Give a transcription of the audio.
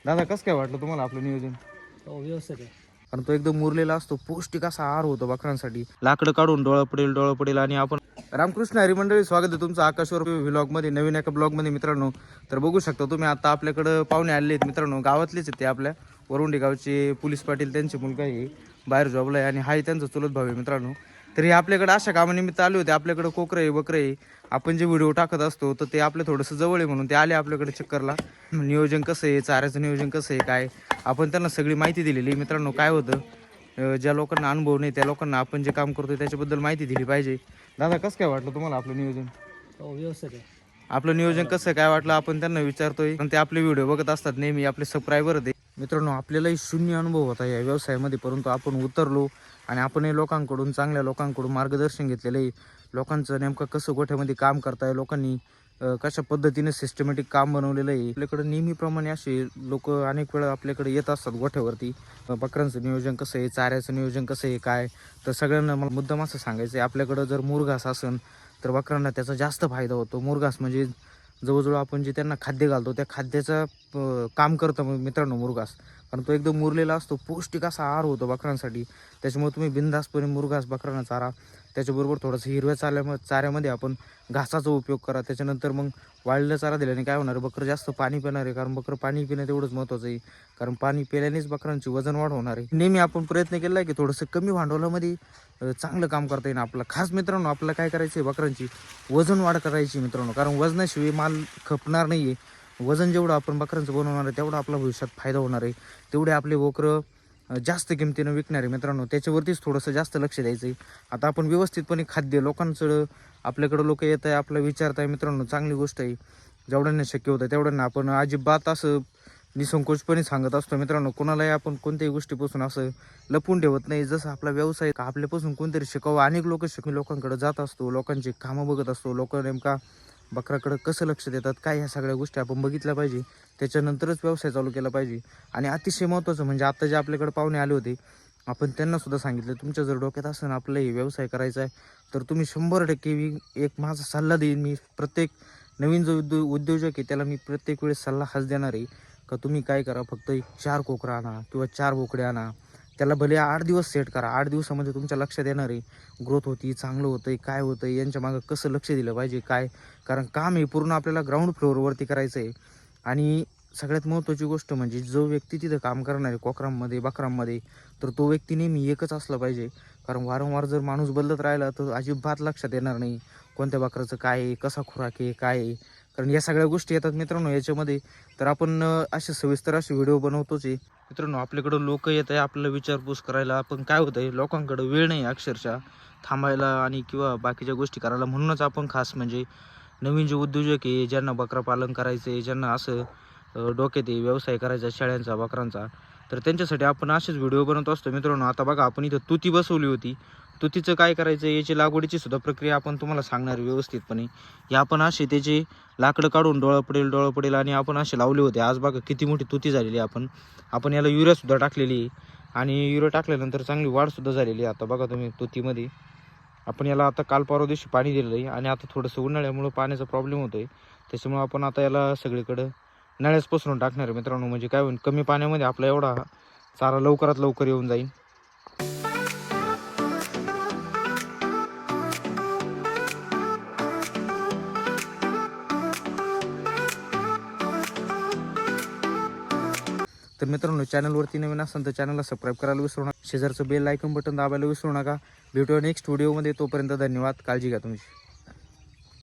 दादा कसं काय वाटलं तुम्हाला आपलं नियोजन? हो व्यवस्थित आहे. कारण तो एकदम मुरलेला असतो, पौष्टिक असा आहार होतो बकरांसाठी. लाकडं काढून डोळं पडेल आणि आपण रामकृष्ण हरी मंडळी, स्वागत आहे तुमचं आकाशवर व्लॉग मध्ये, नवीन एका ब्लॉग मध्ये मित्रांनो. तर बघू शकता तुम्ही आता आपल्याकडं पाहुणे आले आहेत मित्रांनो, गावातलेच आहेत ते, आपल्या वरुंडी गावचे पोलीस पाटील, त्यांचे मुलगा आहे, बाहेर जॉबला आहे आणि हाय त्यांचा चुलत भाऊ आहे मित्रांनो. तर हे आपल्याकडे अशा कामानिमित्त आले होते. आपल्याकडे कोकरं आहे, बकरं आहे, आपण जे व्हिडिओ टाकत असतो तर ते आपलं थोडंसं जवळ आहे म्हणून ते आले आपल्याकडे चक्करला. नियोजन कसं आहे, चाऱ्याचं नियोजन कसं आहे, काय आपण त्यांना सगळी माहिती दिलेली मित्रांनो. काय होतं, ज्या लोकांना अनुभव नाही त्या लोकांना आपण जे काम करतो त्याच्याबद्दल माहिती दिली पाहिजे. दादा कसं काय वाटलं तुम्हाला आपलं नियोजन? हो व्यवस्थित आहे. आपलं नियोजन कसं काय वाटलं आपण त्यांना विचारतोय, आणि ते आपले व्हिडिओ बघत असतात नेहमी, आपले सबस्क्रायबर ते मित्रांनो. आपल्यालाही शून्य अनुभव होता या व्यवसायामध्ये, परंतु आपण उतरलो आणि आपणही लोकांकडून, चांगल्या लोकांकडून मार्गदर्शन घेतलेलं आहे. लोकांचं नेमकं कसं गोठ्यामध्ये काम करताय, लोकांनी कशा पद्धतीने सिस्टमॅटिक काम बनवलेलं आहे. आपल्याकडे नेहमीप्रमाणे असे लोक अनेक वेळा आपल्याकडे येत असतात गोठ्यावरती. बकरांचं नियोजन कसं आहे, चाऱ्याचं नियोजन कसं आहे, काय तर सगळ्यांना मला मुद्दाम असं सांगायचं आहे, आपल्याकडं जर मुरघास असेल तर बकरांना त्याचा जास्त फायदा होतो. मुरघास म्हणजे जवळजवळ आपण जे त्यांना खाद्य घालतो त्या खाद्याचा काम करतं मित्रांनो मुरघास. कारण तो एकदम मुरलेला असतो, पौष्टिक असा आहार होतो बकरांसाठी. त्याच्यामुळे तुम्ही बिनधास्तपणे मुरघास बकरांना चारा, त्याच्याबरोबर थोडंसं हिरव्या चाऱ्यामध्ये आपण घासाचा उपयोग करा. त्याच्यानंतर मग वाळलेला चारा दिल्याने काय होणार, बकरं जास्त पाणी पिणार आहे. कारण बकरं पाणी पिणं तेवढंच महत्त्वाचं आहे, कारण पाणी पिल्यानेच बकरांची वजन वाढ होणार आहे. नेहमी आपण प्रयत्न केला आहे की थोडंसं कमी भांडवलामध्ये चांगलं काम करता येईल आपलं. खास मित्रांनो आपल्याला काय करायचं आहे, बकरांची वजन वाढ करायची मित्रांनो. कारण वजनाशिवाय माल खपणार नाही आहे. वजन जेवढं आपण बकरांचं बनवणार आहे तेवढा आपला भविष्यात फायदा होणार आहे, तेवढे आपले बकरं जास्त किमतीनं विकणार आहे मित्रांनो. त्याच्यावरतीच थोडंसं जास्त लक्ष द्यायचं आहे. आता आपण व्यवस्थितपणे खाद्य लोकांचं, आपल्याकडं लोक येत आहे, आपलं विचारत आहे मित्रांनो, चांगली गोष्ट आहे. जेवढ्यांना शक्य होतं तेवढ्यांना आपण अजिबात असं निसंकोचपणे सांगत असतो मित्रांनो. कोणालाही आपण कोणत्याही गोष्टीपासून असं लपून ठेवत नाही. जसं आपला व्यवसाय का आपल्यापासून कोणतरी शिकावं, अनेक लोक लोकांकडे जात असतो, लोकांची कामं बघत असतो, लोक नेमका बकराकडं कसं लक्ष देतात, काय ह्या सगळ्या गोष्टी आपण बघितल्या पाहिजे. त्याच्यानंतरच व्यवसाय चालू केला पाहिजे. आणि अतिशय महत्त्वाचं म्हणजे आता जे आपल्याकडे पाहुणे आले होते, आपण त्यांना सुद्धा सांगितलं, तुमच्या जर डोक्यात असेल आपलं हे व्यवसाय करायचा आहे तर तुम्ही 100% एक माझा सल्ला देईन मी. प्रत्येक नवीन जो उद्योजक आहे त्याला मी प्रत्येक वेळेस सल्ला हाच देणार आहे का तुम्ही काय करा, फक्त एक 4 कोकरं आणा किंवा 4 बोकडे आणा. त्याला भले 8 दिवस सेट करा, 8 दिवसामध्ये तुमच्या लक्षात येणार आहे ग्रोथ होती, चांगलं होतं आहे, काय होतं आहे, यांच्या मागं कसं लक्ष दिलं पाहिजे काय. कारण काम हे पूर्ण आपल्याला ग्राउंड फ्लोअरवरती करायचं आहे. आणि सगळ्यात महत्त्वाची गोष्ट म्हणजे जो व्यक्ती तिथं काम करणार आहे कोकरांमध्ये, बकरांमध्ये, तर तो व्यक्ती नेहमी एकच असला पाहिजे. कारण वारंवार जर माणूस बदलत राहिला तर अजिबात लक्षात येणार नाही कोणत्या बकराचं काय आहे, कसा खुराक आहे, काय आहे. कारण या सगळ्या गोष्टी येतात मित्रांनो याच्यामध्ये. तर आपण असे सविस्तर असे व्हिडिओ बनवतोच आहे मित्रांनो. आपल्याकडं लोक येत आहे आपल्याला विचारपूस करायला, पण काय होतं आहे, लोकांकडं वेळ नाही अक्षरशः थांबायला आणि किंवा बाकीच्या गोष्टी करायला. म्हणूनच आपण खास म्हणजे नवीन जे उद्योजक आहे, ज्यांना बकरा पालन करायचं आहे, ज्यांना असं डोक्यात आहे व्यवसाय करायचा शेळ्यांचा, बकरांचा, तर त्यांच्यासाठी आपण असेच व्हिडिओ बनवत असतो मित्रांनो. आता बघा आपण इथं तुती बसवली होती, तुतीचं काय करायचं याची लागवडीची सुद्धा प्रक्रिया आपण तुम्हाला सांगणार व्यवस्थितपणे. हे आपण असे त्याचे लाकडं काढून डोळं पडेल आणि आपण असे लावले होते. आज बघा किती मोठी तुती झालेली आहे. आपण याला युरियासुद्धा टाकलेली आहे आणि युरिया टाकल्यानंतर चांगली वाढसुद्धा झालेली आहे. आता बघा तुम्ही तुतीमध्ये आपण याला आता काल परवा दिवशी पाणी दिलेलं आहे आणि आता थोडंसं उन्हाळ्यामुळं पाण्याचा प्रॉब्लेम होतो आहे, त्याच्यामुळं आपण आता याला सगळीकडं नळ्याच पसरून टाकणार आहे मित्रांनो. म्हणजे काय होईल, कमी पाण्यामध्ये आपला एवढा चारा लवकरात लवकर येऊन जाईल. तर मित्रांनो चॅनलवरती नवीन असाल तर चॅनलला सबस्क्राईब करायला विसरू नका, शेजारचं बेल आयकॉन बटन दाबायला विसरू नका. भेटूया नेक्स्ट व्हिडिओमध्ये, तोपर्यंत धन्यवाद, काळजी घ्या तुमची.